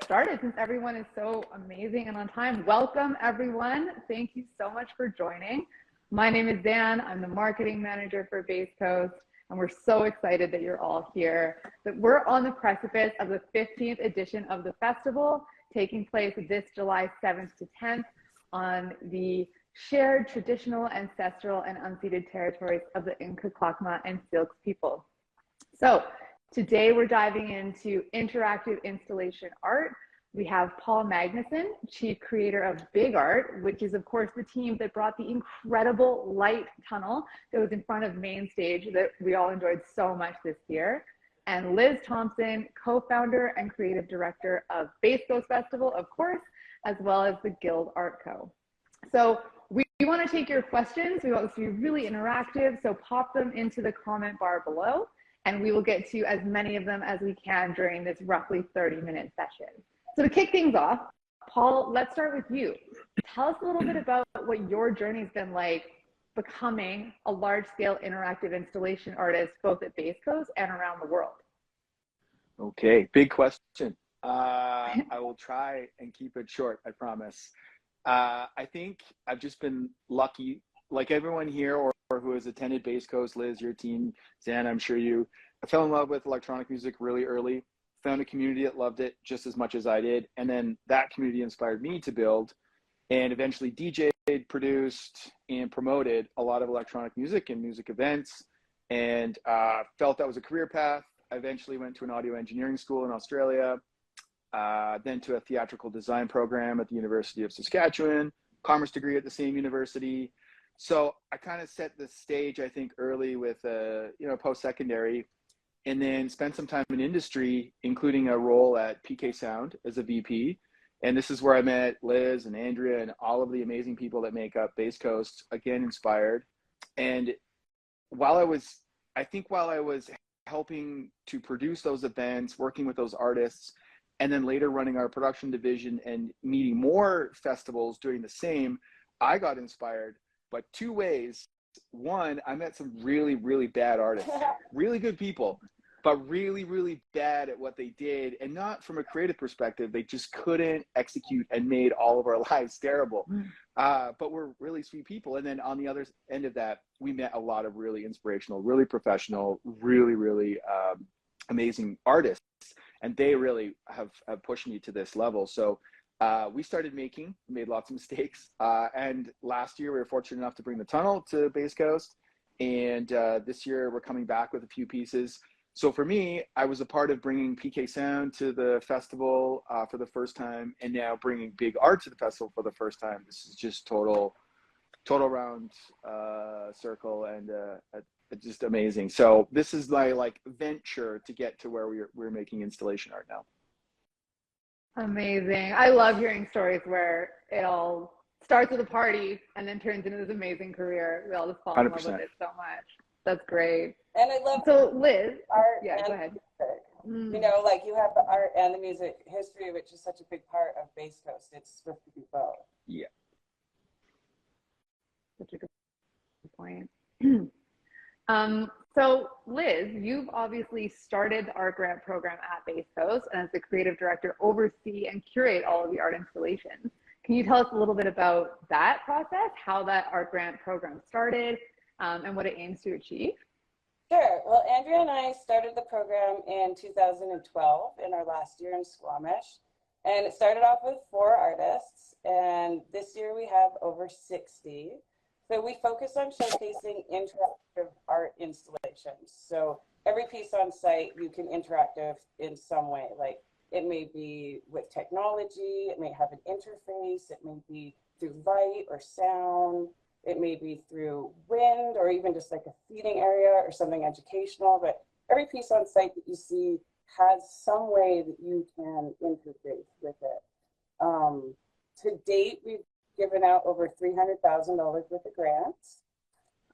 started since everyone is so amazing and on time. Welcome, everyone. Thank you so much for joining. My name is Dan. I'm the marketing manager for Base Coast, and we're so excited that you're all here. That we're on the precipice of the 15th edition of the festival, taking place this July 7th to 10th on the shared traditional, ancestral, and unceded territories of the Inca, Clacma, and Syilx people. So today we're diving into interactive installation art. We have Paul Magnuson, Chief Creator of Big Art, which is of course the team that brought the incredible light tunnel that was in front of main stage that we all enjoyed so much this year. And Liz Thomson, co-founder and creative director of Base Coast Festival, of course, as well as the Guild Art Co. So we want to take your questions. We want this to be really interactive, so pop them into the comment bar below, and we will get to as many of them as we can during this roughly 30-minute session. So to kick things off, Paul, let's start with you. Tell us a little bit about what your journey's been like becoming a large-scale interactive installation artist, both at Base Coast and around the world. Okay, big question. I will try and keep it short, I promise. I think I've just been lucky, like everyone here or who has attended Base Coast, Liz, your team, Zan, I'm sure I fell in love with electronic music really early, found a community that loved it just as much as I did, and then that community inspired me to build and eventually DJ'd, produced, and promoted a lot of electronic music and music events, and felt that was a career path. I eventually went to an audio engineering school in Australia, then to a theatrical design program at the University of Saskatchewan, commerce degree at the same university. So I kind of set the stage, I think, early with post-secondary, and then spent some time in industry, including a role at PK Sound as a VP. And this is where I met Liz and Andrea and all of the amazing people that make up Base Coast, again, inspired. And while I was helping to produce those events, working with those artists, and then later running our production division and meeting more festivals doing the same, I got inspired, but two ways. One, I met some really, really bad artists, really good people, but really, really bad at what they did. And not from a creative perspective, they just couldn't execute and made all of our lives terrible. But we're really sweet people. And then on the other end of that, we met a lot of really inspirational, really professional, really, really amazing artists. And they really have pushed me to this level. So we made lots of mistakes. And last year we were fortunate enough to bring the tunnel to Base Coast. And this year we're coming back with a few pieces. So for me, I was a part of bringing PK Sound to the festival for the first time, and now bringing Big Art to the festival for the first time. This is just total round circle, and just amazing. So this is my venture to get to where we're making installation art now. Amazing. I love hearing stories where it all starts with a party and then turns into this amazing career. We all just fall in 100%. love with it so much. That's great. And I love Liz, art. yeah, go ahead. Music. You know, you have the art and the music history, which is such a big part of Base Coast. It's supposed to be both. Yeah. Such a good point. So Liz, you've obviously started the art grant program at Base Coast, and as the creative director, oversee and curate all of the art installations. Can you tell us a little bit about that process, how that art grant program started, and what it aims to achieve? Sure. Well, Andrea and I started the program in 2012 in our last year in Squamish. And it started off with 4 artists. And this year we have over 60. So we focus on showcasing interactive art installations. So every piece on site, you can interactive in some way. It may be with technology, it may have an interface, it may be through light or sound. It may be through wind, or even just a seating area or something educational, but every piece on site that you see has some way that you can interface with it. To date, we've given out over $300,000 worth of grants,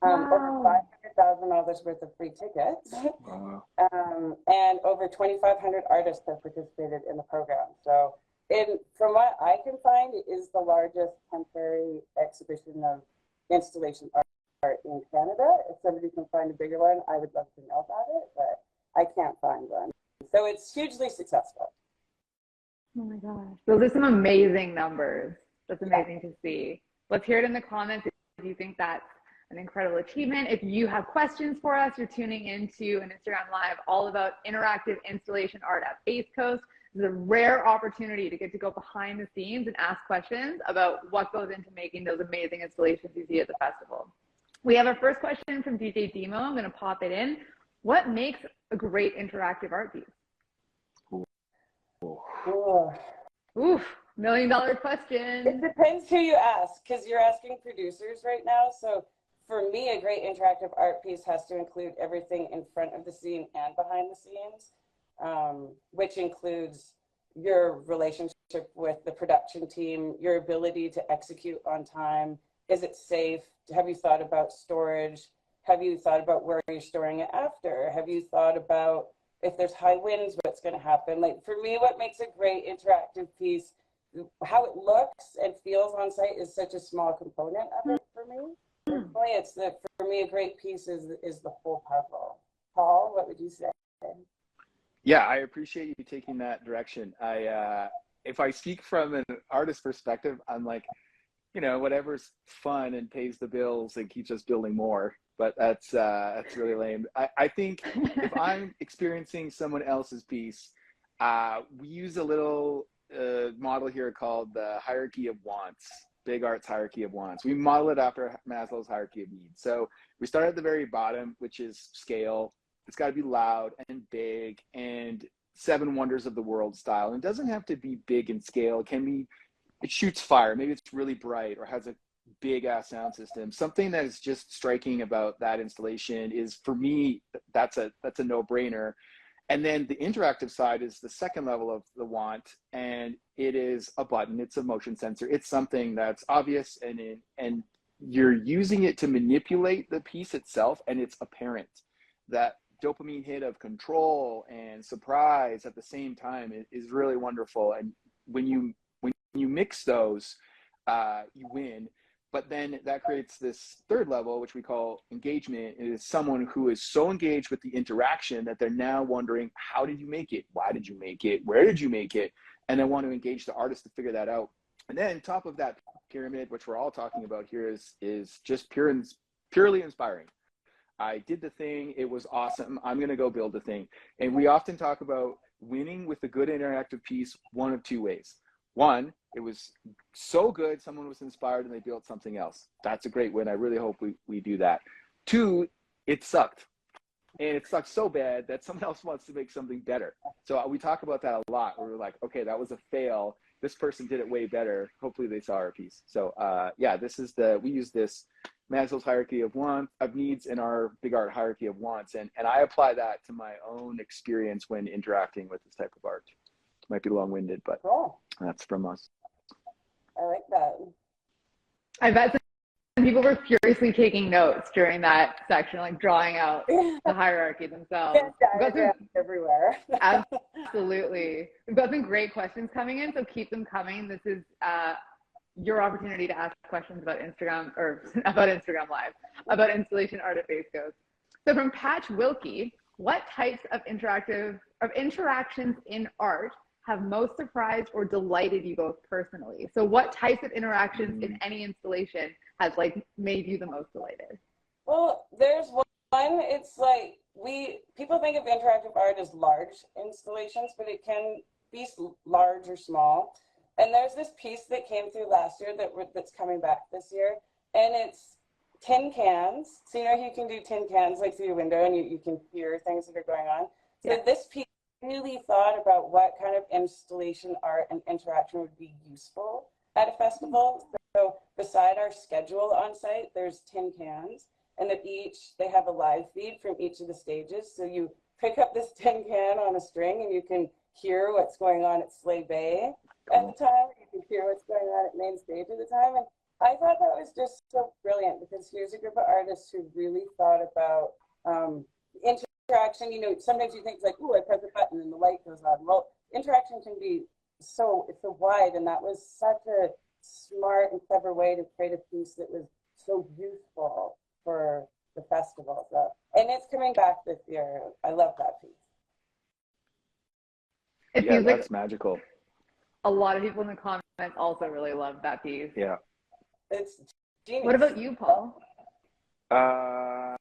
over $500,000 worth of free tickets, and over 2,500 artists have participated in the program. So from what I can find, it is the largest temporary exhibition of installation art in Canada. If somebody can find a bigger one, I would love to know about it, but I can't find one. So it's hugely successful. Oh my gosh. Those are some amazing numbers. That's amazing to see. Let's hear it in the comments if you think that's an incredible achievement. If you have questions for us, you're tuning into an Instagram Live all about interactive installation art at Base Coast. This is a rare opportunity to get to go behind the scenes and ask questions about what goes into making those amazing installations you see at the festival. We have our first question from DJ Demo. I'm going to pop it in. What makes a great interactive art piece? Oof, $1 million question. It depends who you ask, because you're asking producers right now. So for me, a great interactive art piece has to include everything in front of the scene and behind the scenes, which includes your relationship with the production team, your ability to execute on time. Is it safe? Have you thought about storage? Have you thought about where you're storing it after? Have you thought about if there's high winds, what's going to happen? Like for me, what makes a great interactive piece, how it looks and feels on site is such a small component of it for me. It's for me, a great piece is the whole puzzle. Paul, what would you say? Yeah, I appreciate you taking that direction. If I speak from an artist perspective, I'm like, whatever's fun and pays the bills and keeps us building more. But that's really lame. I think if I'm experiencing someone else's piece, we use a little model here called the hierarchy of wants, Big Art's hierarchy of wants. We model it after Maslow's hierarchy of needs. So we start at the very bottom, which is scale. It's got to be loud and big and seven wonders of the world style. And it doesn't have to be big in scale. It shoots fire. Maybe it's really bright or has a big ass sound system. Something that is just striking about that installation is, for me, that's a no-brainer. And then the interactive side is the second level of the want, and it is a button. It's a motion sensor. It's something that's obvious, and you're using it to manipulate the piece itself, and it's apparent. That dopamine hit of control and surprise at the same time is really wonderful. And when you mix those, you win. But then that creates this third level, which we call engagement. It is someone who is so engaged with the interaction that they're now wondering, how did you make it? Why did you make it? Where did you make it? And they want to engage the artist to figure that out. And then top of that pyramid, which we're all talking about here, is just purely inspiring. I did the thing. It was awesome. I'm going to go build the thing. And we often talk about winning with a good interactive piece one of two ways. One, it was so good, someone was inspired and they built something else. That's a great win. I really hope we do that. Two, it sucked. And it sucked so bad that someone else wants to make something better. So we talk about that a lot. Where we're like, okay, that was a fail. This person did it way better. Hopefully they saw our piece. So yeah, we use this Maslow's hierarchy of needs in our Big Art hierarchy of wants. And I apply that to my own experience when interacting with this type of art. Might be long-winded, but cool. That's from us. I like that. I bet some people were furiously taking notes during that section, like drawing out the hierarchy themselves. Everywhere. Absolutely. We've got some great questions coming in, so keep them coming. This is your opportunity to ask questions about Instagram Live, about installation art at Base Coast. So from Patch Wilkie, what types of interactions in art have most surprised or delighted you both personally? So what types of interactions in any installation has made you the most delighted? Well, there's one, it's like people think of interactive art as large installations, but it can be large or small. And there's this piece that came through last year that's coming back this year, and it's tin cans. So you can do tin cans through your window and you can hear things that are going on. So yeah. This piece really thought about what kind of installation art and interaction would be useful at a festival. So beside our schedule on site, there's tin cans, and they have a live feed from each of the stages. So you pick up this tin can on a string and you can hear what's going on at Sleigh Bay at the time. You can hear what's going on at Main Stage at the time. And I thought that was just so brilliant, because here's a group of artists who really thought about interaction. Sometimes you think I press a button and the light goes on. Well, interaction can be it's so wide, and that was such a smart and clever way to create a piece that was so useful for the festival. So, and it's coming back this year. I love that piece. Yeah, that's magical. a lot of people in the comments also really love that piece. Yeah. It's genius. What about you, Paul? I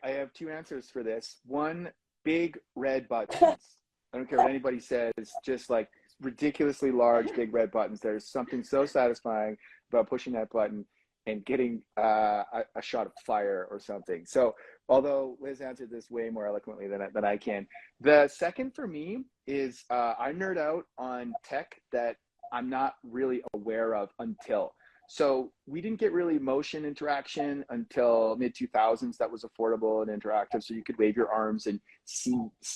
have two answers for this. One, big red buttons. I don't care what anybody says, just like ridiculously large, big red buttons. There's something so satisfying about pushing that button and getting a shot of fire or something. So although Liz answered this way more eloquently than I can, the second for me is I nerd out on tech that I'm not really aware of until. So we didn't get really motion interaction until mid 2000s. That was affordable and interactive, so you could wave your arms and see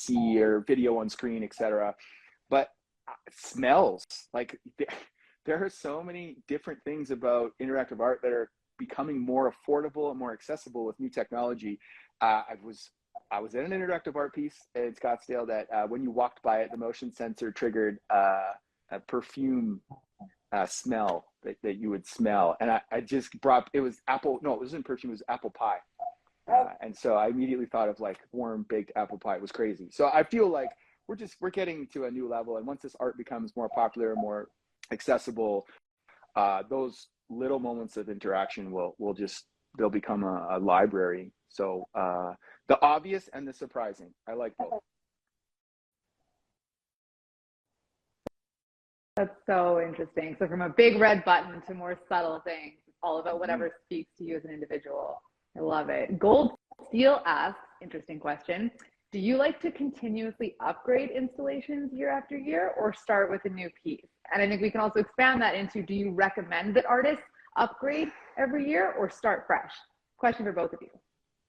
your video on screen, etc. But smells, like there are so many different things about interactive art that are becoming more affordable and more accessible with new technology. I was at an interactive art piece in Scottsdale that when you walked by it, the motion sensor triggered a perfume smell that you would smell. And I just brought, it was apple, no, it wasn't perfume, it was apple pie. And so I immediately thought of like warm baked apple pie. It was crazy. So I feel like we're getting to a new level. And once this art becomes more popular, more accessible, those little moments of interaction they'll become a library. So the obvious and the surprising, I like both. That's so interesting. So from a big red button to more subtle things, it's all about whatever speaks to you as an individual. I love it. Gold Steel asks, interesting question, do you like to continuously upgrade installations year after year or start with a new piece? And I think we can also expand that into, do you recommend that artists upgrade every year or start fresh? Question for both of you.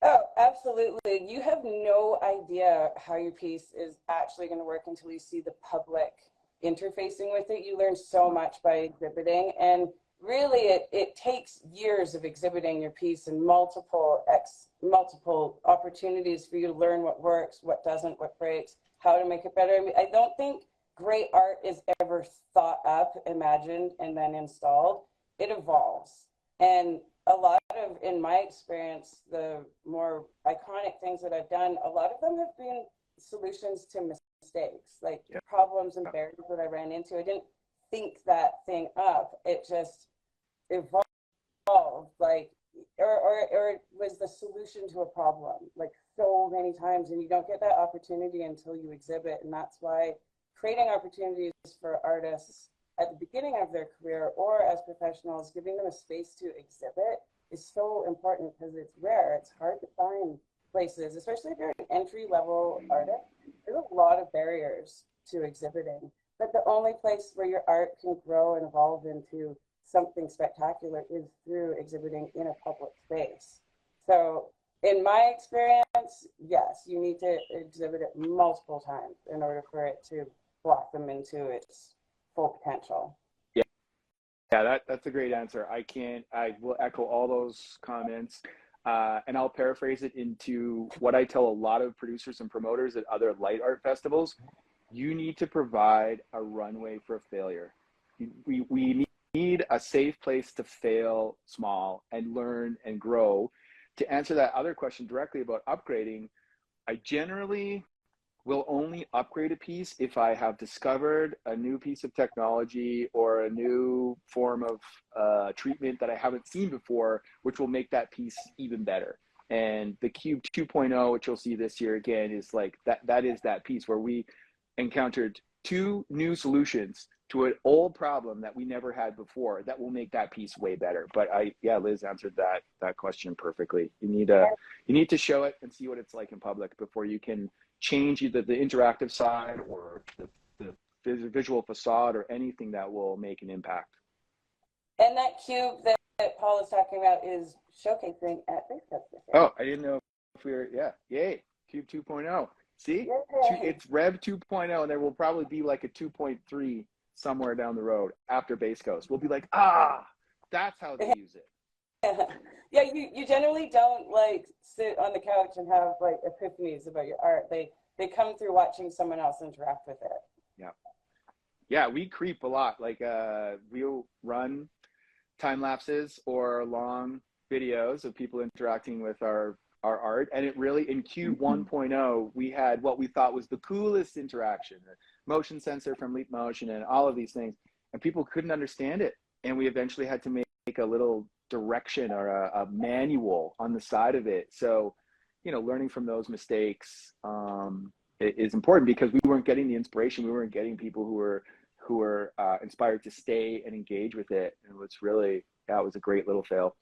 Oh, absolutely. You have no idea how your piece is actually going to work until you see the public interfacing with it. You learn so much by exhibiting, and really it takes years of exhibiting your piece and multiple opportunities for you to learn what works, what doesn't, what breaks, how to make it better. I mean, I don't think great art is ever thought up, imagined, and then installed. It evolves. And a lot of, in my experience, the more iconic things that I've done, a lot of them have been solutions to mistakes, like problems and barriers that I ran into. I didn't think that thing up. It just evolved, like, or it was the solution to a problem, like so many times, and you don't get that opportunity until you exhibit. And that's why creating opportunities for artists at the beginning of their career or as professionals, giving them a space to exhibit is so important, because it's rare. It's hard to find places, especially if you're an entry-level artist. There's a lot of barriers to exhibiting, but the only place where your art can grow and evolve into something spectacular is through exhibiting in a public space. So in my experience, yes, you need to exhibit it multiple times in order for it to blossom into its full potential. Yeah, that's a great answer. I will echo all those comments. And I'll paraphrase it into what I tell a lot of producers and promoters at other light art festivals. You need to provide a runway for failure. We need a safe place to fail small and learn and grow. To answer that other question directly about upgrading, I generally will only upgrade a piece if I have discovered a new piece of technology or a new form of treatment that I haven't seen before, which will make that piece even better. And the Cube 2.0, which you'll see this year again, is like that is that piece where we encountered two new solutions to an old problem that we never had before that will make that piece way better. But Liz answered that question perfectly. You need to show it and see what it's like in public before you can change either the interactive side or the visual facade or anything that will make an impact. And that cube that Paul is talking about is showcasing at Base Coast this year. Oh, I didn't know if we were, yay, Cube 2.0. See, it's Rev 2.0, and there will probably be like a 2.3 somewhere down the road after Base Coast. We'll be like, that's how they use it. Yeah, you generally don't like sit on the couch and have like epiphanies about your art. They come through watching someone else interact with it. Yeah, we creep a lot. Like we'll run time lapses or long videos of people interacting with our art, and it really, in Cube 1.0, we had what we thought was the coolest interaction. motion sensor from Leap Motion and all of these things, and people couldn't understand it. And we eventually had to make a little direction or a manual on the side of it. So, learning from those mistakes is important, because we weren't getting the inspiration. We weren't getting people who were inspired to stay and engage with it. And it was really, it was a great little fail.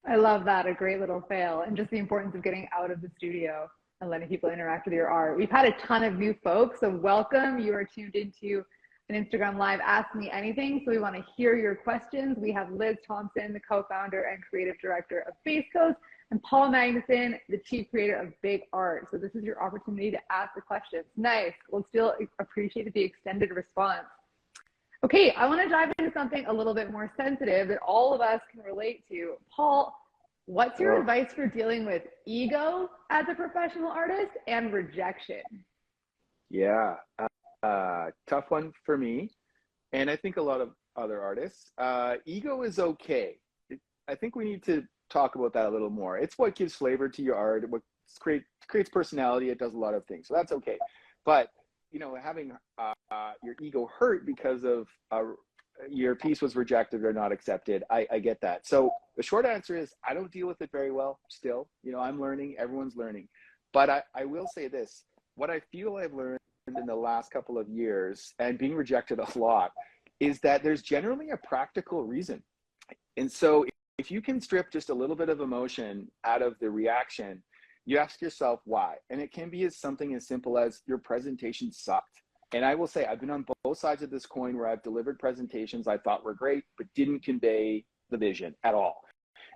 I love that, a great little fail, and just the importance of getting out of the studio and letting people interact with your art. We've had a ton of new folks, so welcome. You are tuned into an Instagram Live Ask Me Anything, so we want to hear your questions. We have Liz Thomson, the co-founder and creative director of Base Coast, and Paul Magnuson, the chief creator of Big Art. So this is your opportunity to ask the questions. Nice. We'll still appreciate the extended response. Okay, I want to dive into something a little bit more sensitive that all of us can relate to. Paul, what's your advice for dealing with ego as a professional artist and rejection? Yeah, tough one for me, and I think a lot of other artists. Ego is okay. I think we need to talk about that a little more. It's what gives flavor to your art, what creates personality. It does a lot of things, so that's okay. But having your ego hurt because of your piece was rejected or not accepted, I get that. So the short answer is I don't deal with it very well still. I'm learning, everyone's learning. But I will say this, what I feel I've learned in the last couple of years, and being rejected a lot, is that there's generally a practical reason. And so if you can strip just a little bit of emotion out of the reaction, you ask yourself why. And it can be something as simple as your presentation sucked. And I will say, I've been on both sides of this coin where I've delivered presentations I thought were great, but didn't convey the vision at all.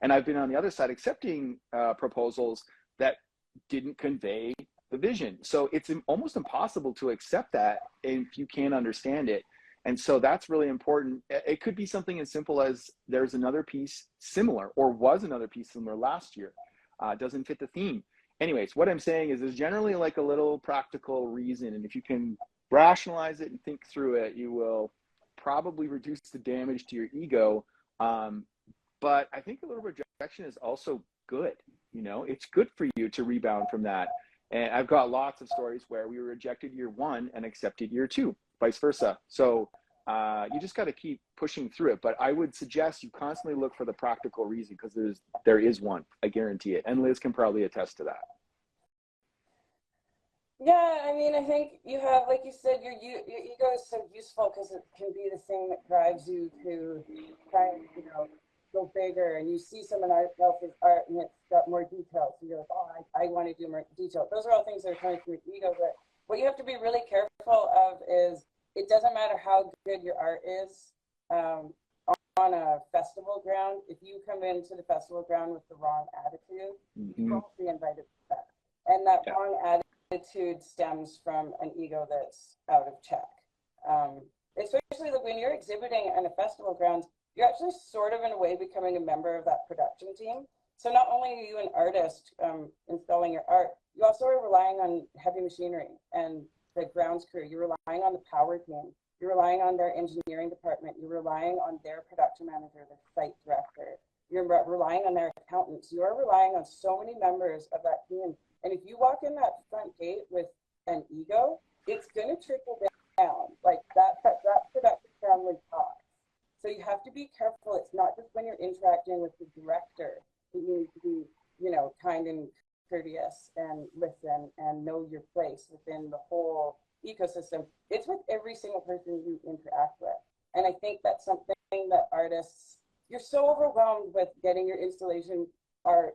And I've been on the other side accepting proposals that didn't convey the vision. So it's almost impossible to accept that if you can't understand it. And so that's really important. It could be something as simple as there's another piece similar, or was another piece similar last year, doesn't fit the theme. Anyways, what I'm saying is there's generally like a little practical reason. And if you can rationalize it and think through it, you will probably reduce the damage to your ego. But I think a little rejection is also good. It's good for you to rebound from that. And I've got lots of stories where we were rejected year one and accepted year two, vice versa. So you just got to keep pushing through it. But I would suggest you constantly look for the practical reason, because there is one. I guarantee it. And Liz can probably attest to that. Yeah, I mean, I think you have, like you said, your ego is so useful because it can be the thing that drives you to try and, go bigger. And you see someone else's art and it's got more detail. So you're like, oh, I want to do more detail. Those are all things that are coming from your ego. But what you have to be really careful of is it doesn't matter how good your art is on a festival ground. If you come into the festival ground with the wrong attitude, you won't be invited back. And that wrong attitude stems from an ego that's out of check. Especially when you're exhibiting on a festival grounds, you're actually sort of in a way becoming a member of that production team. So not only are you an artist installing your art, you also are relying on heavy machinery and the grounds crew. You're relying on the power team. You're relying on their engineering department. You're relying on their production manager, the site director. You're relying on their accountants. You're relying on so many members of that team. And if you walk in that front gate with an ego, it's going to trickle down. Like that production family talks. So you have to be careful. It's not just when you're interacting with the director that you need to be, kind and courteous and listen and know your place within the whole ecosystem. It's with every single person you interact with. And I think that's something that artists, you're so overwhelmed with getting your installation art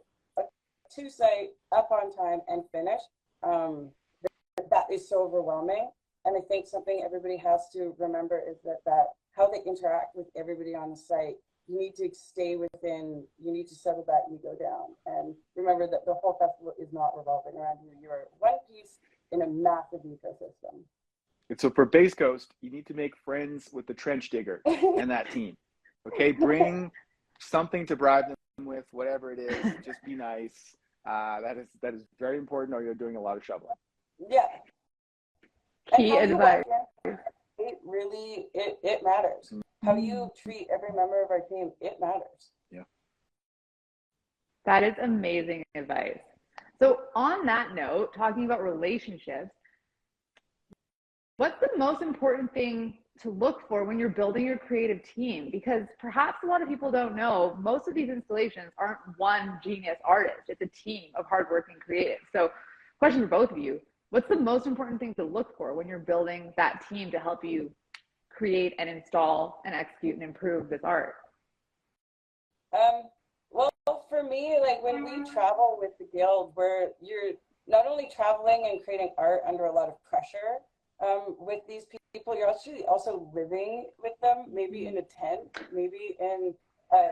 to site, up on time, and finished. That is so overwhelming. And I think something everybody has to remember is that how they interact with everybody on the site, you need to stay within, you need to settle that ego down. And remember that the whole festival is not revolving around you. You're one piece in a massive ecosystem. And so for Base Coast, you need to make friends with the trench digger and that team. Okay, bring something to bribe them with, whatever it is. Just be nice. That is very important, or you're doing a lot of shoveling. Yeah. Key advice. It matters. How you treat every member of our team, it matters. Yeah. That is amazing advice. So on that note, talking about relationships, What's the most important thing to look for when you're building your creative team? Because perhaps a lot of people don't know, most of these installations aren't one genius artist. It's a team of hardworking creatives. So question for both of you, what's the most important thing to look for when you're building that team to help you create and install and execute and improve this art? Well, for me, like when we travel with the guild, where you're not only traveling and creating art under a lot of pressure with these people, you're actually also living with them, maybe in a tent, maybe in a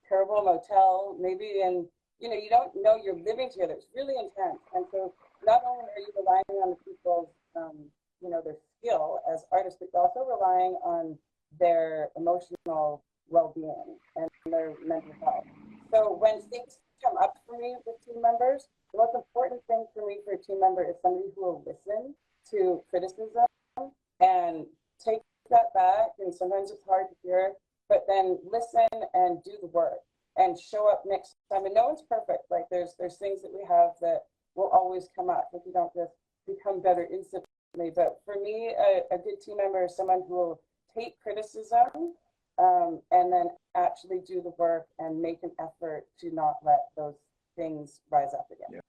terrible motel, maybe in, you don't know you're living together. It's really intense. And so not only are you relying on the people's, their skill as artists, but you're also relying on their emotional well-being and their mental health. So when things come up for me with team members, the most important thing for me for a team member is somebody who will listen to criticism and take that back. And sometimes it's hard to hear, but then listen and do the work and show up next time. And no one's perfect. Like there's things that we have that will always come up if you don't just become better instantly. But for me, a good team member is someone who will take criticism and then actually do the work and make an effort to not let those things rise up again.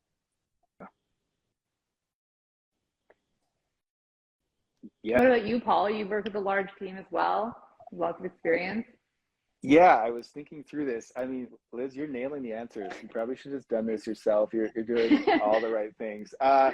Yeah. What about you, Paul? You've worked with a large team as well, lots of experience. Yeah, I was thinking through this. I mean, Liz, you're nailing the answers. You probably should have just done this yourself. You're doing all the right things. I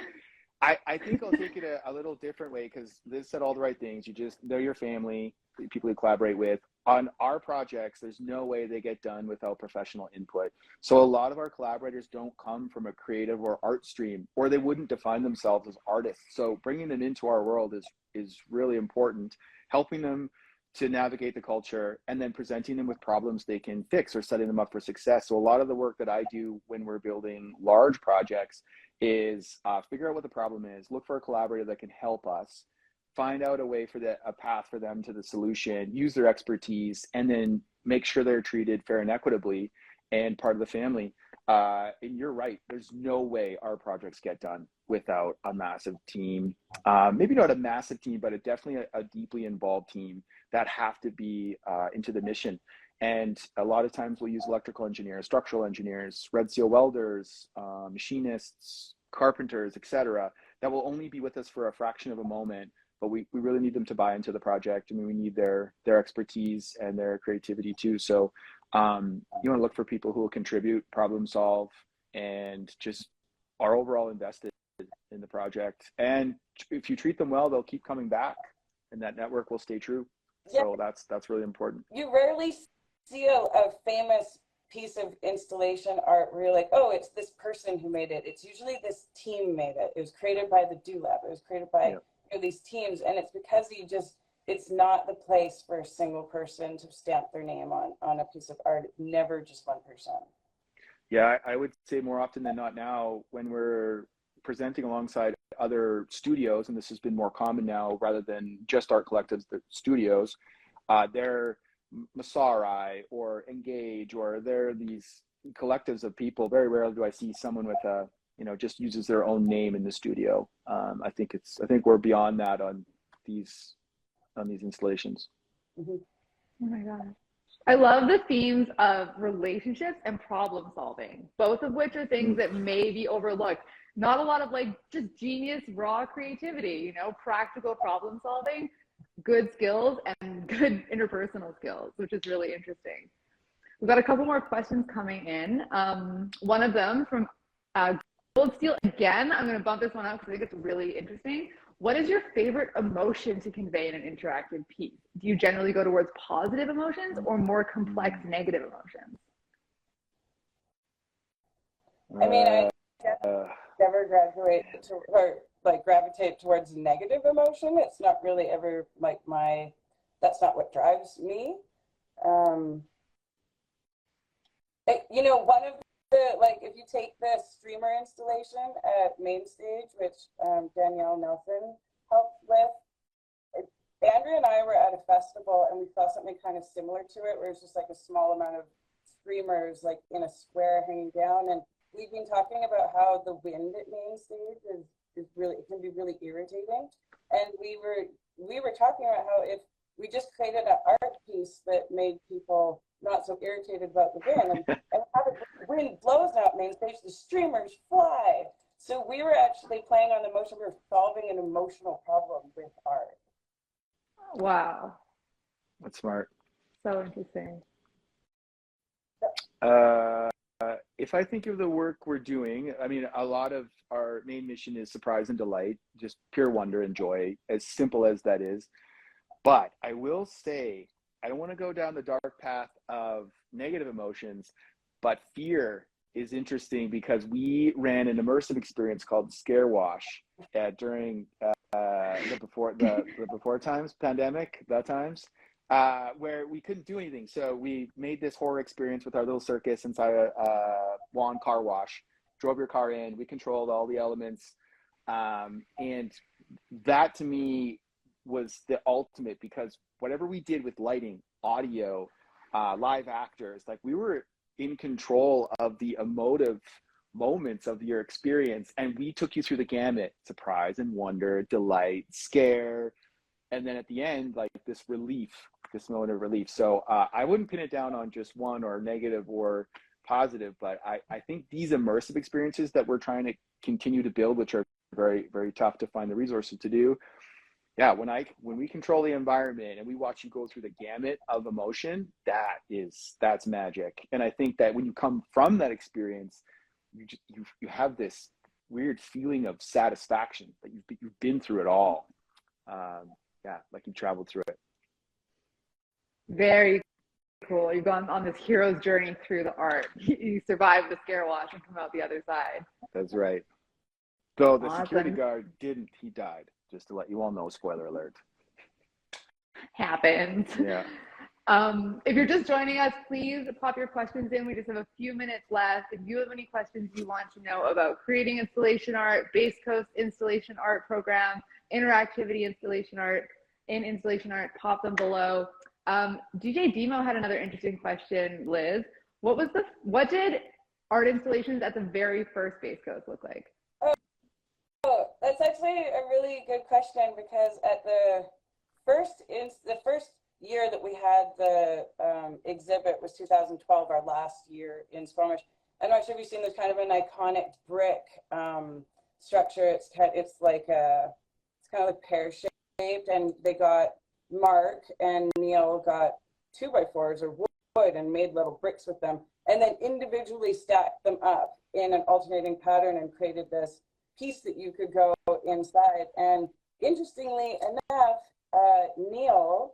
think I'll take it a little different way because Liz said all the right things. You just know your family, the people you collaborate with. On our projects, there's no way they get done without professional input. So a lot of our collaborators don't come from a creative or art stream, or they wouldn't define themselves as artists. So bringing them into our world is really important, helping them to navigate the culture and then presenting them with problems they can fix or setting them up for success. So a lot of the work that I do when we're building large projects is figure out what the problem is, look for a collaborator that can help us, find out a way for a path for them to the solution, use their expertise, and then make sure they're treated fair and equitably and part of the family. And you're right, there's no way our projects get done without a massive team. Maybe not a massive team, but definitely a deeply involved team that have to be into the mission. And a lot of times we'll use electrical engineers, structural engineers, red seal welders, machinists, carpenters, etc., that will only be with us for a fraction of a moment, but we really need them to buy into the project. I mean, we need their expertise and their creativity too. So you want to look for people who will contribute, problem solve, and just are overall invested in the project. And if you treat them well, they'll keep coming back and that network will stay true. So that's really important. You rarely see a famous piece of installation art where you're like, oh, it's this person who made it. It's usually this team made it. It was created by the Do Lab. It was created by these teams. And it's because it's not the place for a single person to stamp their name on a piece of art. It's never just one person. Yeah, I would say more often than not now when we're presenting alongside other studios, and this has been more common now rather than just art collectives, the studios, they're Masari or Engage, or they're these collectives of people. Very rarely do I see someone with just uses their own name in the studio. I think we're beyond that on these installations. Mm-hmm. Oh my God. I love the themes of relationships and problem solving, both of which are things that may be overlooked. Not a lot of just genius, raw creativity, practical problem solving, good skills and good interpersonal skills, which is really interesting. We've got a couple more questions coming in. One of them from Gold Steel. Again, I'm going to bump this one up because I think it's really interesting. What is your favorite emotion to convey in an interactive piece? Do you generally go towards positive emotions or more complex negative emotions? I mean, I never gravitate towards negative emotion. It's not really ever that's not what drives me. One of if you take the streamer installation at Main Stage, which Danielle Nelson helped with, Andrea and I were at a festival and we saw something kind of similar to it, where it's just like a small amount of streamers in a square hanging down. And we've been talking about how the wind at Main Stage is really, it can be really irritating. And we were talking about how if we just created an art piece that made people not so irritated about the wind, and how the wind blows out main stage, the streamers fly. So we were actually playing on the emotion. We were solving an emotional problem with art. Wow. That's smart. So interesting. If I think of the work we're doing, I mean, a lot of our main mission is surprise and delight, just pure wonder and joy, as simple as that is. But I will say, I don't want to go down the dark path of negative emotions, but fear is interesting because we ran an immersive experience called Scare Wash during the before times, pandemic, where we couldn't do anything. So we made this horror experience with our little circus inside a lawn car wash, drove your car in, we controlled all the elements. And that to me was the ultimate, because whatever we did with lighting, audio, live actors, like we were in control of the emotive moments of your experience. And we took you through the gamut: surprise and wonder, delight, scare, and then at the end, like this moment of relief. So I wouldn't pin it down on just one or negative or positive, but I think these immersive experiences that we're trying to continue to build, which are very, very tough to find the resources to do. Yeah, when we control the environment and we watch you go through the gamut of emotion, that's magic. And I think that when you come from that experience, you have this weird feeling of satisfaction that you've been through it all. Yeah, like you traveled through it. Very cool. You've gone on this hero's journey through the art. You survived the scare wash and come out the other side. That's right. Though the Awesome. security guard didn't, he died. Just to let you all know, spoiler alert. Happens. Yeah. If you're just joining us, please pop your questions in. We just have a few minutes left. If you have any questions you want to know about creating installation art, Base Coast installation art program, interactivity installation art, pop them below. DJ Demo had another interesting question, Liz. What did art installations at the very first Base Coast look like? Oh, that's actually a really good question, because at the first year that we had the exhibit was 2012, our last year in Squamish. I'm not sure if you've seen, there's kind of an iconic brick structure. It's kind of pear shaped, and they got Mark and Neil got 2x4s or wood and made little bricks with them, and then individually stacked them up in an alternating pattern and created this piece that you could go inside. And interestingly enough, Neil,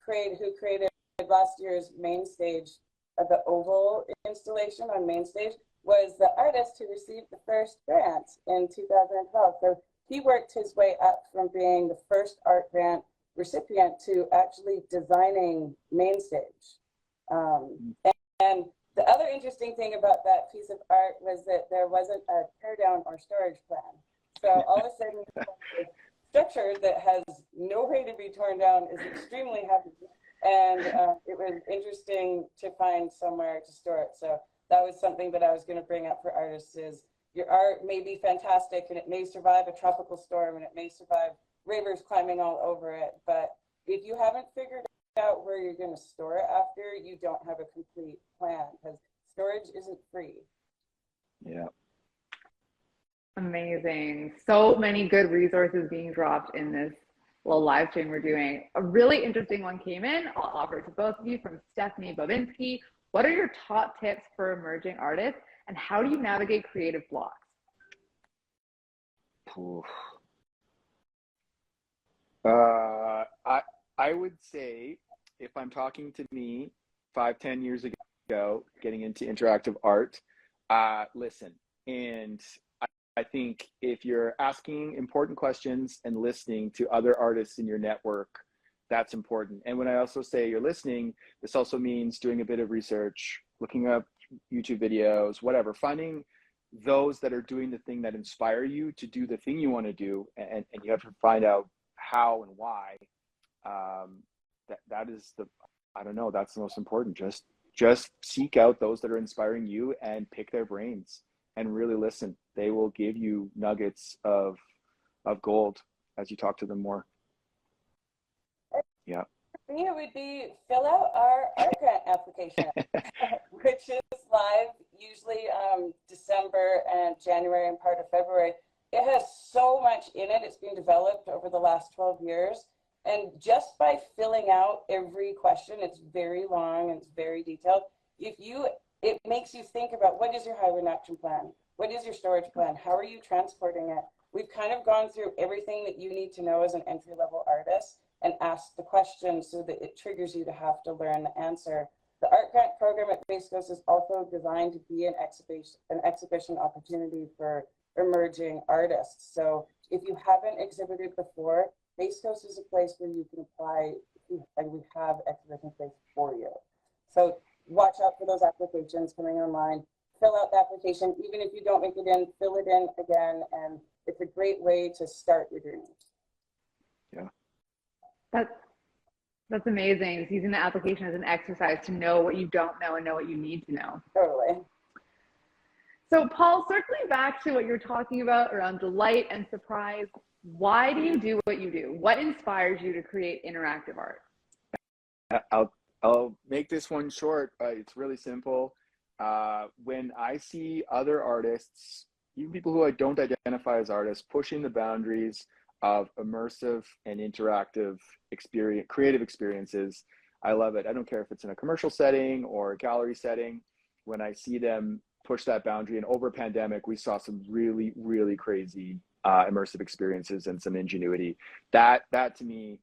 who created last year's main stage, the oval installation on main stage, was the artist who received the first grant in 2012. So he worked his way up from being the first art grant recipient to actually designing main stage. And the other interesting thing about that piece of art was that there wasn't a tear down or storage plan. So all of a sudden, the structure that has no way to be torn down is extremely heavy. And it was interesting to find somewhere to store it. So that was something that I was going to bring up for artists: is your art may be fantastic and it may survive a tropical storm and it may survive ravers climbing all over it. But if you haven't figured out where you're going to store it after, you don't have a complete plan, because storage isn't free. Yeah. Amazing. So many good resources being dropped in this little live stream we're doing. A really interesting one came in. I'll offer it to both of you, from Stephanie Bobinski. What are your top tips for emerging artists, and how do you navigate creative blocks? I would say, if I'm talking to me 5-10 years ago, getting into interactive art, listen. And I think if you're asking important questions and listening to other artists in your network, that's important. And when I also say you're listening, this also means doing a bit of research, looking up YouTube videos, whatever, finding those that are doing the thing that inspire you to do the thing you want to do, and you have to find out how and why. That is that's the most important. Just seek out those that are inspiring you and pick their brains and really listen. They will give you nuggets of gold. as you talk to them more? Yeah. For me, it would be fill out our art grant application, which is live usually December and January and part of February. It has so much in it. It's been developed over the last 12 years. And just by filling out every question, it's very long and it's very detailed. It makes you think about, what is your highway action plan? What is your storage plan? How are you transporting it? We've kind of gone through everything that you need to know as an entry-level artist and ask the question so that it triggers you to have to learn the answer. The art grant program at Base Coast is also designed to be an exhibition opportunity for emerging artists. So if you haven't exhibited before, Base Coast is a place where you can apply, and we have exhibition space for you. So watch out for those applications coming online. Fill out the application. Even if you don't make it in, fill it in again, and it's a great way to start your journey. Yeah. That's amazing. Just using the application as an exercise to know what you don't know and know what you need to know. Totally. So Paul, circling back to what you're talking about around delight and surprise, why do you do what you do? What inspires you to create interactive art? I'll make this one short. It's really simple. When I see other artists, even people who I don't identify as artists, pushing the boundaries of immersive and interactive creative experiences, I love it. I don't care if it's in a commercial setting or a gallery setting. When I see them push that boundary, and over pandemic, we saw some really, really crazy immersive experiences and some ingenuity. That to me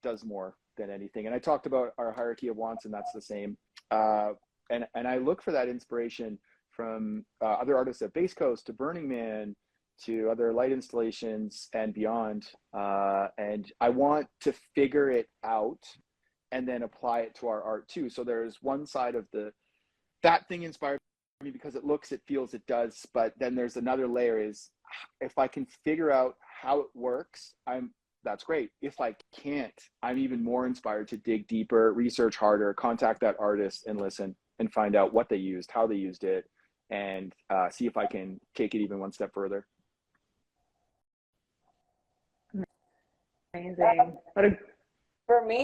does more than anything. And I talked about our hierarchy of wants, and that's the same. And I look for that inspiration from other artists at Base Coast to Burning Man to other light installations and beyond. And I want to figure it out and then apply it to our art too. So there's one side of that thing inspired me because it looks, it feels, it does. But then there's another layer is, if I can figure out how it works, that's great. If I can't, I'm even more inspired to dig deeper, research harder, contact that artist and listen and find out what they used, how they used it, and see if I can take it even one step further. Amazing. For me,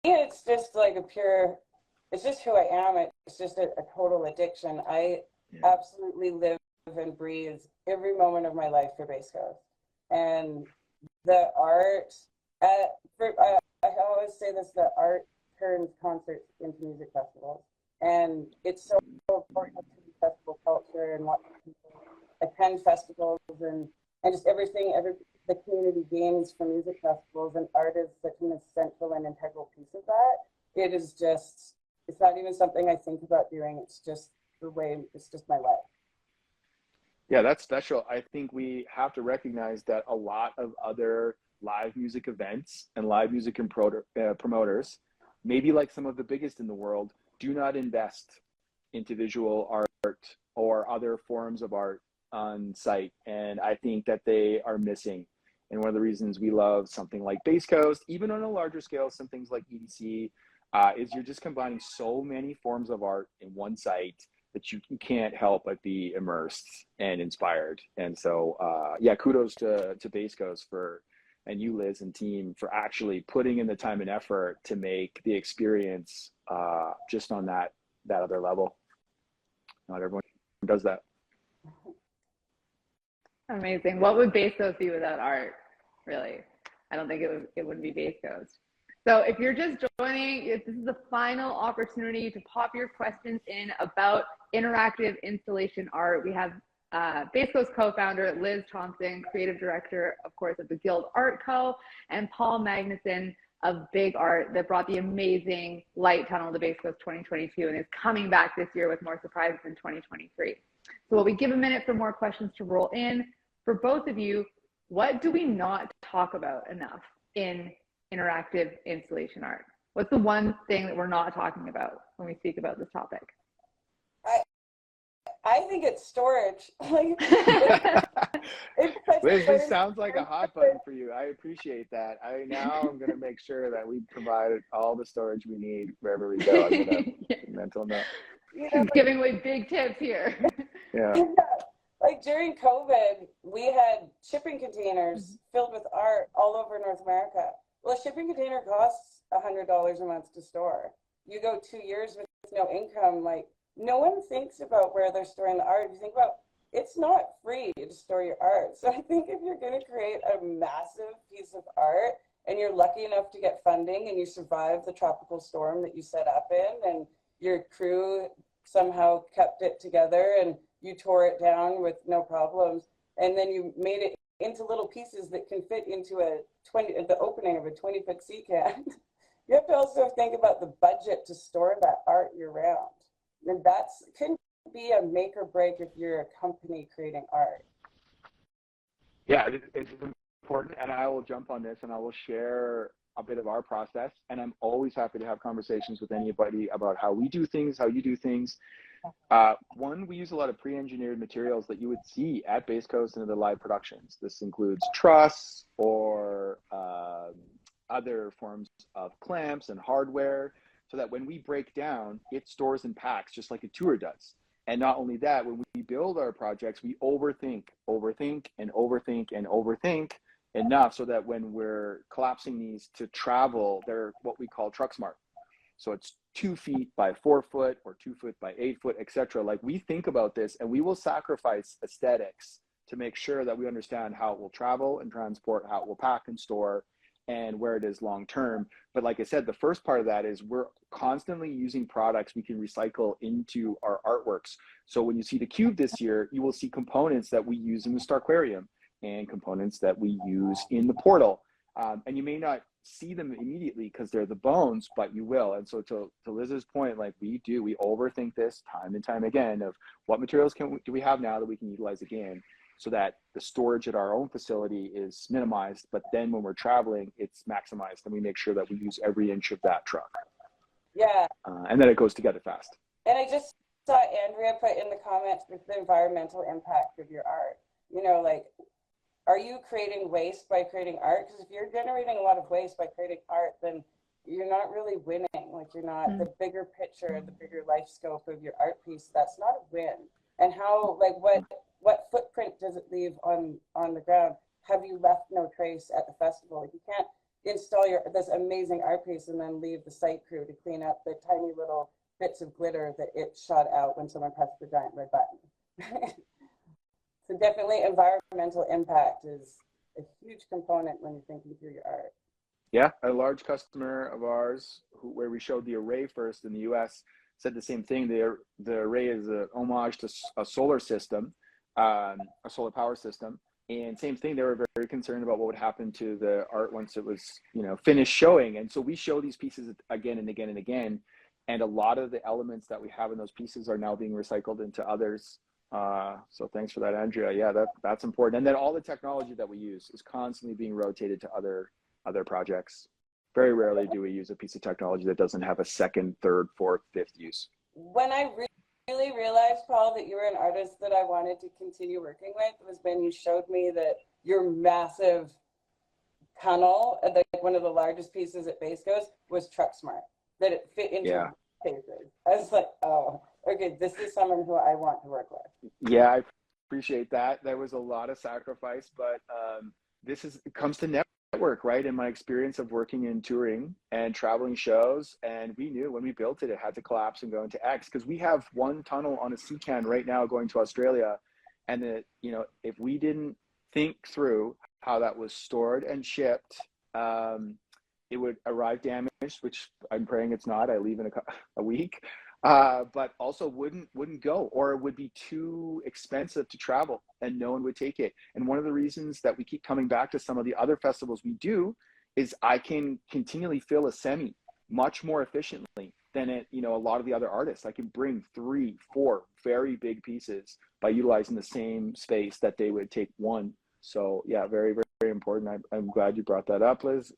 it's just like it's just who I am. It's just a total addiction. I absolutely live and breathe every moment of my life for Base Coast. And the art, I always say this, the art turns concerts into music festivals. And it's so important to festival culture and watching people attend festivals and just everything, the community gains from music festivals, and art is such an essential and integral piece of that. It is just, it's not even something I think about doing. It's just it's just my life. Yeah, that's special. I think we have to recognize that a lot of other live music events and live music and promoters, maybe like some of the biggest in the world, do not invest into visual art or other forms of art on site. And I think that they are missing. And one of the reasons we love something like Base Coast, even on a larger scale, some things like EDC, is you're just combining so many forms of art in one site that you can't help but be immersed and inspired. And so, kudos to Base Coast and you, Liz, and team for actually putting in the time and effort to make the experience just on that other level. Not everyone does that. Amazing. What would Base Coast be without art? Really, I don't think it would be Base Coast. So if you're just joining, this is the final opportunity to pop your questions in about interactive installation art. We have Base Coast co-founder Liz Thomson, creative director, of course, of the Guild Art Co., and Paul Magnuson of Big Art that brought the amazing light tunnel to Base Coast 2022 and is coming back this year with more surprises in 2023. So while we give a minute for more questions to roll in, for both of you, what do we not talk about enough in interactive installation art? What's the one thing that we're not talking about when we speak about this topic? I think it's storage. Liz, this sounds like a hot button for you. I appreciate that. I'm going to make sure that we provide all the storage we need wherever we go. I'm going to mental note. Giving away big tips here. Yeah. like during COVID, we had shipping containers filled with art all over North America. Well, a shipping container costs $100 a month to store. You go 2 years with no income, like no one thinks about where they're storing the art. You think about it's not free to store your art. So I think if you're going to create a massive piece of art and you're lucky enough to get funding and you survive the tropical storm that you set up in and your crew somehow kept it together and you tore it down with no problems, and then you made it into little pieces that can fit into the opening of a 20-foot sea can. You have to also think about the budget to store that art year round. And that's can be a make or break if you're a company creating art. Yeah, it's important, and I will jump on this and I will share a bit of our process. And I'm always happy to have conversations with anybody about how we do things, how you do things. One, we use a lot of pre-engineered materials that you would see at Base Coast and the live productions. This includes truss or other forms of clamps and hardware, so that when we break down, it stores and packs just like a tour does. And not only that, when we build our projects, we overthink enough so that when we're collapsing these to travel, they're what we call truck smart. So it's 2 feet by 4 foot or 2 foot by 8 foot, etc. Like we think about this and we will sacrifice aesthetics to make sure that we understand how it will travel and transport, how it will pack and store, and where it is long term. But like I said, the first part of that is we're constantly using products we can recycle into our artworks. So when you see the cube this year, you will see components that we use in the Starquarium and components that we use in the portal. And you may not see them immediately because they're the bones, but you will. And so to Liz's point, like we overthink this time and time again of what materials do we have now that we can utilize again, so that the storage at our own facility is minimized, but then when we're traveling, it's maximized, and we make sure that we use every inch of that truck. Yeah. And then it goes together fast. And I just saw Andrea put in the comments with the environmental impact of your art. You know, like, are you creating waste by creating art? Because if you're generating a lot of waste by creating art, then you're not really winning. Like, you're not the bigger picture, the bigger life scope of your art piece. That's not a win. And how, like, what footprint does it leave on the ground? Have you left no trace at the festival? Like, you can't install this amazing art piece and then leave the site crew to clean up the tiny little bits of glitter that it shot out when someone pressed the giant red button. So definitely environmental impact is a huge component when you're thinking through your art. Yeah, a large customer of ours, where we showed the array first in the US, said the same thing. The array is an homage to a solar system, a solar power system. And same thing, they were very concerned about what would happen to the art once it was, finished showing. And so we show these pieces again and again and again. And a lot of the elements that we have in those pieces are now being recycled into others. So thanks for that, Andrea. Yeah, that's important. And then all the technology that we use is constantly being rotated to other projects. Very rarely do we use a piece of technology that doesn't have a second, third, fourth, fifth use. When I really realized, Paul, that you were an artist that I wanted to continue working with was when you showed me that your massive tunnel, like one of the largest pieces at Base Coast, was truck smart, that it fit into spaces. I was like, oh, okay, this is someone who I want to work with. Yeah, I appreciate that. There was a lot of sacrifice, but it comes to network, right? In my experience of working in touring and traveling shows, and we knew when we built it, it had to collapse and go into X, because we have one tunnel on a sea can right now going to Australia, and that, if we didn't think through how that was stored and shipped, it would arrive damaged, which I'm praying it's not. I leave in a week. But also wouldn't go, or it would be too expensive to travel and no one would take it. And one of the reasons that we keep coming back to some of the other festivals we do is I can continually fill a semi much more efficiently than a lot of the other artists. I can bring 3, 4 very big pieces by utilizing the same space that they would take one. So yeah, very, very important. I'm glad you brought that up, Liz.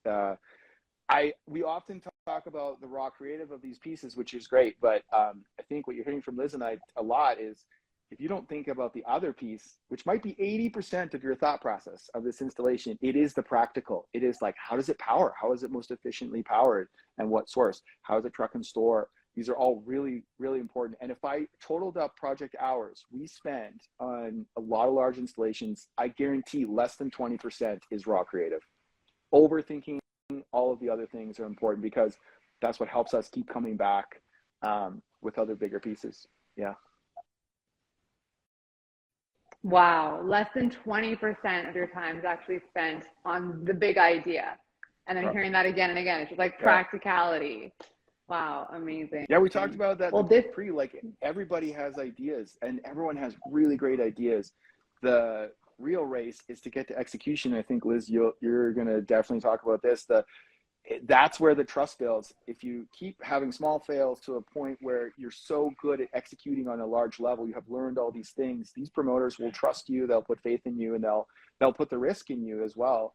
We often talk about the raw creative of these pieces, which is great, but I think what you're hearing from Liz and I a lot is, if you don't think about the other piece, which might be 80% of your thought process of this installation, it is the practical. It is like, how does it power? How is it most efficiently powered, and what source? How is it truck and store? These are all really, really important. And if I totaled up project hours we spend on a lot of large installations, I guarantee less than 20% is raw creative. Overthinking all of the other things are important because that's what helps us keep coming back with other bigger pieces. Yeah. Wow, less than 20% of your time is actually spent on the big idea. And then hearing that again and again, it's just like practicality. Wow, amazing. Yeah, we talked about that. Well, like everybody has ideas and everyone has really great ideas. The real race is to get to execution. I think, Liz, you're going to definitely talk about this. That's where the trust builds. If you keep having small fails to a point where you're so good at executing on a large level, you have learned all these things, these promoters will trust you, they'll put faith in you, and they'll put the risk in you as well.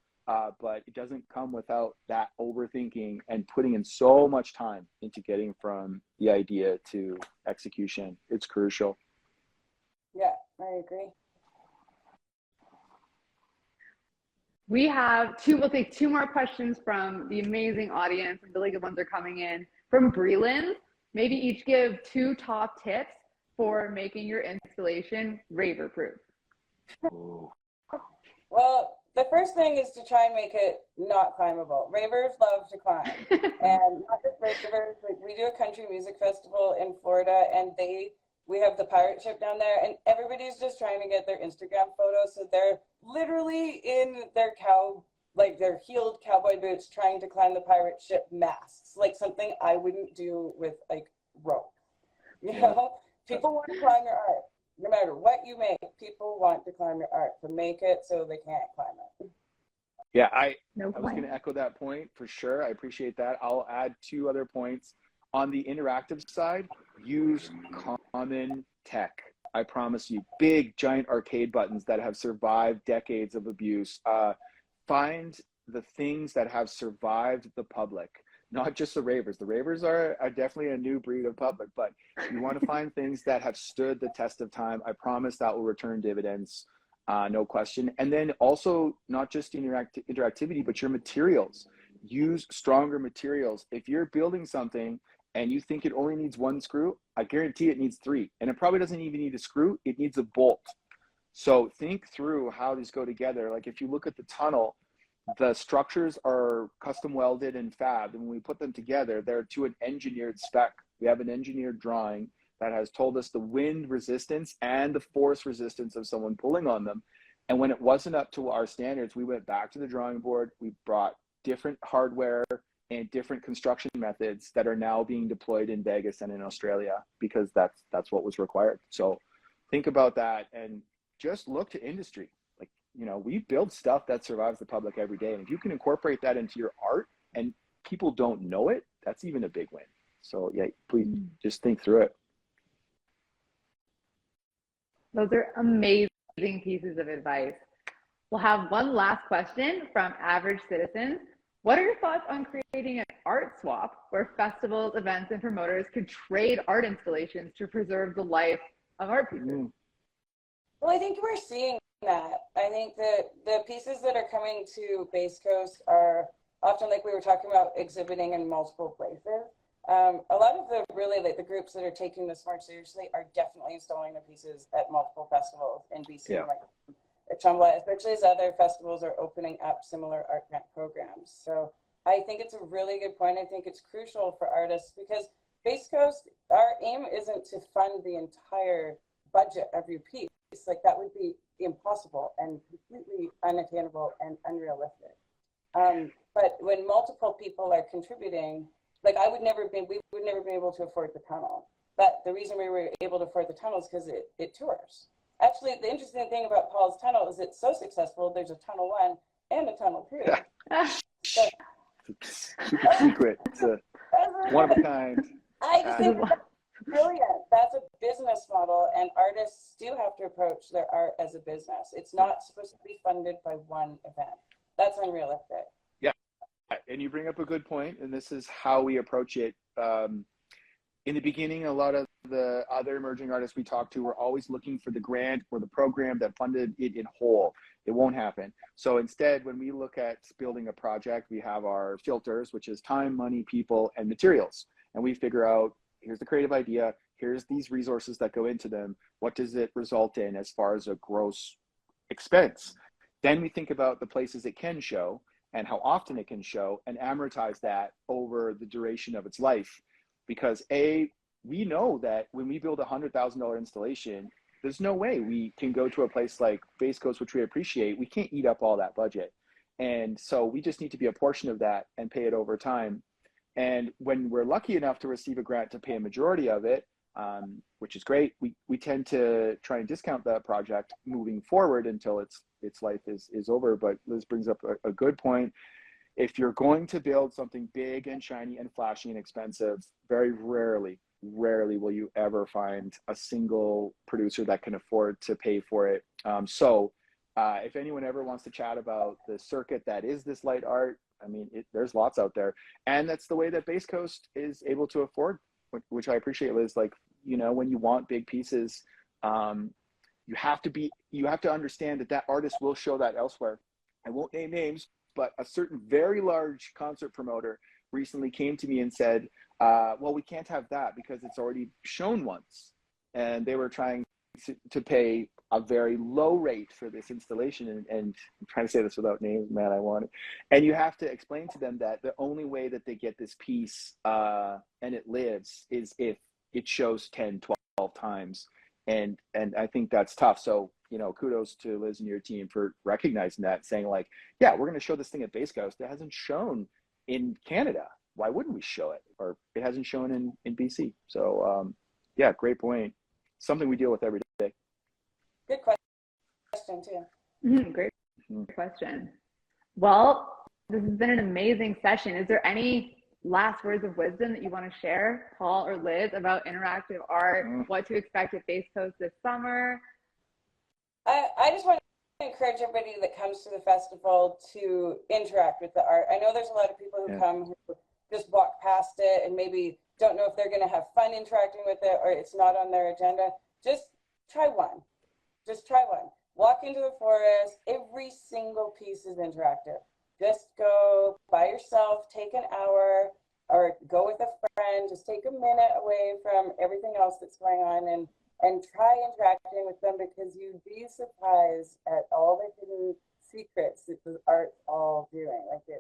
But it doesn't come without that overthinking and putting in so much time into getting from the idea to execution. It's crucial. Yeah, I agree. We'll take two more questions from the amazing audience, and really good ones are coming in from Breland. Maybe each give 2 top tips for making your installation raver proof. Well, the first thing is to try and make it not climbable. Ravers love to climb. And not just ravers, like we do a country music festival in Florida, and we have the pirate ship down there, and everybody's just trying to get their Instagram photos. So they're literally in their their heeled cowboy boots trying to climb the pirate ship masts, like something I wouldn't do with like rope. You know, people want to climb your art. No matter what you make, people want to climb your art. So make it so they can't climb it. Yeah, I was going to echo that point for sure. I appreciate that. I'll add 2 other points. On the interactive side, use common tech. I promise you, big, giant arcade buttons that have survived decades of abuse. Find the things that have survived the public, not just the ravers. The ravers are definitely a new breed of public, but you want to find things that have stood the test of time. I promise that will return dividends, no question. And then also not just interactivity, but your materials. Use stronger materials. If you're building something and you think it only needs 1 screw, I guarantee it needs 3. And it probably doesn't even need a screw, it needs a bolt. So think through how these go together. Like if you look at the tunnel, the structures are custom welded and fabbed, and when we put them together, they're to an engineered spec. We have an engineered drawing that has told us the wind resistance and the force resistance of someone pulling on them. And when it wasn't up to our standards, we went back to the drawing board. We brought different hardware and different construction methods that are now being deployed in Vegas and in Australia because that's what was required. So think about that and just look to industry. Like, you know, we build stuff that survives the public every day. And if you can incorporate that into your art and people don't know it, that's even a big win. So yeah, please just think through it. Those are amazing pieces of advice. We'll have one last question from Average Citizens. What are your thoughts on creating an art swap where festivals, events, and promoters could trade art installations to preserve the life of art pieces? Well, I think we're seeing that. I think that the pieces that are coming to Base Coast are often, like we were talking about, exhibiting in multiple places. A lot of the groups that are taking this more seriously are definitely installing the pieces at multiple festivals in BC. Yeah. Like Chumla, especially as other festivals are opening up similar art grant programs. So I think it's a really good point. I think it's crucial for artists because Base Coast, our aim isn't to fund the entire budget of your piece. Like that would be impossible and completely unattainable and unrealistic. But when multiple people are contributing, like we would never be able to afford the tunnel. But the reason we were able to afford the tunnel is because it tours. Actually, the interesting thing about Paul's tunnel is it's so successful, there's a tunnel 1 and a tunnel 2. So, super secret. It's a one of a kind. I just think that's brilliant. That's a business model, and artists do have to approach their art as a business. It's not supposed to be funded by one event. That's unrealistic. Yeah, and you bring up a good point, and this is how we approach it. In the beginning, a lot of the other emerging artists we talked to were always looking for the grant or the program that funded it in whole. It won't happen. So instead, when we look at building a project, we have our filters, which is time, money, people, and materials. And we figure out here's the creative idea, here's these resources that go into them, what does it result in as far as a gross expense? Then we think about the places it can show and how often it can show, and amortize that over the duration of its life. Because we know that when we build $100,000 installation, there's no way we can go to a place like Base Coast, which we appreciate. We can't eat up all that budget. And so we just need to be a portion of that and pay it over time. And when we're lucky enough to receive a grant to pay a majority of it, which is great, we tend to try and discount that project moving forward until its life is over. But Liz brings up a good point. If you're going to build something big and shiny and flashy and expensive, very rarely will you ever find a single producer that can afford to pay for it. If anyone ever wants to chat about the circuit that is this light art, I mean, there's lots out there. And that's the way that Base Coast is able to afford, which I appreciate, Liz. Like, you know, when you want big pieces, you have to understand that artist will show that elsewhere. I won't name names, but a certain very large concert promoter recently came to me and said, well, we can't have that because it's already shown once. And they were trying to pay a very low rate for this installation. And I'm trying to say this without names, man, I want it. And you have to explain to them that the only way that they get this piece and it lives is if it shows 10, 12 times. And I think that's tough. So, you know, kudos to Liz and your team for recognizing that, saying like, yeah, we're going to show this thing at Base Coast. It hasn't shown in Canada. Why wouldn't we show it? Or it hasn't shown in BC. So yeah, great point. Something we deal with every day. Good question too. Great question. Well, this has been an amazing session. Is there any last words of wisdom that you want to share, Paul or Liz, about interactive art, what to expect at Base Coast this summer? I just want to encourage everybody that comes to the festival to interact with the art. I know there's a lot of people who come who just walk past it and maybe don't know if they're going to have fun interacting with it or it's not on their agenda. Just try one. Just try one. Walk into the forest. Every single piece is interactive. Just go by yourself, take an hour, or go with a friend. Just take a minute away from everything else that's going on and try interacting with them, because you'd be surprised at all the hidden secrets that the art's all doing. Like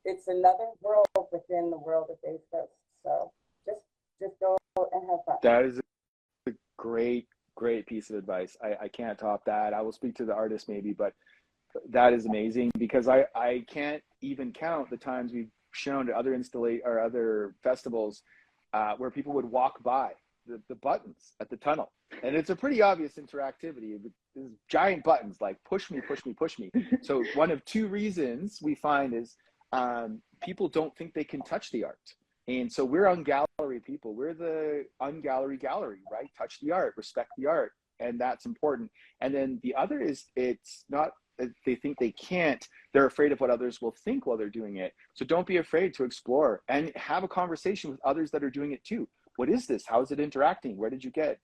it's another world within the world of Base Coast. So just go and have fun. That is a great piece of advice. I can't top that. I will speak to the artist maybe, but that is amazing, because I can't even count the times we've shown to other other festivals where people would walk by the buttons at the tunnel, and it's a pretty obvious interactivity. There's giant buttons like push me. So one of two reasons we find is people don't think they can touch the art. And so we're ungallery people. We're the ungallery gallery, right? Touch the art, respect the art. And that's important. And then the other is, it's not that they think they can't, they're afraid of what others will think while they're doing it. So don't be afraid to explore and have a conversation with others that are doing it too. What is this? How is it interacting? Where did you get?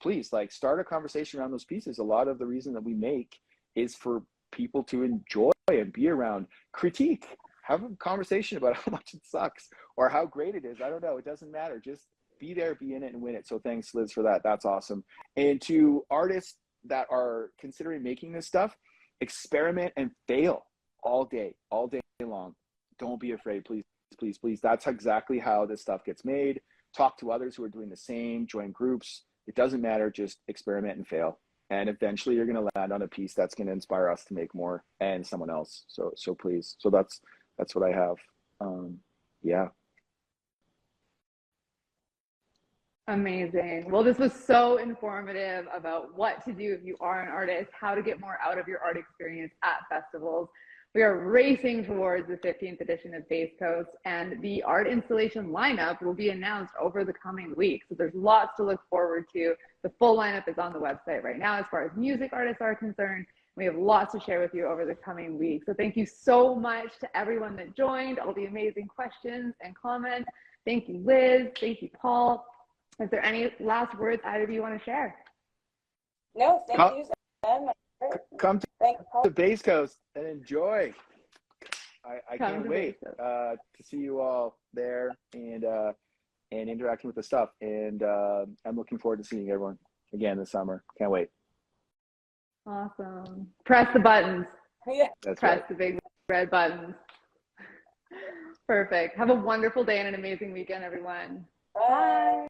Please, like, start a conversation around those pieces. A lot of the reason that we make is for people to enjoy and be around. Critique. Have a conversation about how much it sucks or how great it is. I don't know. It doesn't matter. Just be there, be in it, and win it. So thanks, Liz, for that. That's awesome. And to artists that are considering making this stuff, experiment and fail all day long. Don't be afraid, please. That's exactly how this stuff gets made. Talk to others who are doing the same, join groups. It doesn't matter. Just experiment and fail. And eventually you're going to land on a piece that's going to inspire us to make more and someone else. So please. So that's what I have. Yeah. Amazing. Well, this was so informative about what to do if you are an artist, how to get more out of your art experience at festivals. We are racing towards the 15th edition of Base Coast, and the art installation lineup will be announced over the coming weeks. So there's lots to look forward to. The full lineup is on the website right now as far as music artists are concerned. We have lots to share with you over the coming weeks. So thank you so much to everyone that joined, all the amazing questions and comments. Thank you, Liz. Thank you, Paul. Is there any last words either of you want to share? No, thank you, Sam. Come to Base Coast and enjoy. I can't wait to see you all there. And and interacting with the stuff. And I'm looking forward to seeing everyone again this summer. Can't wait. Awesome. Press the buttons. Yeah. That's Press right. the big red buttons. Perfect. Have a wonderful day and an amazing weekend, everyone. Bye.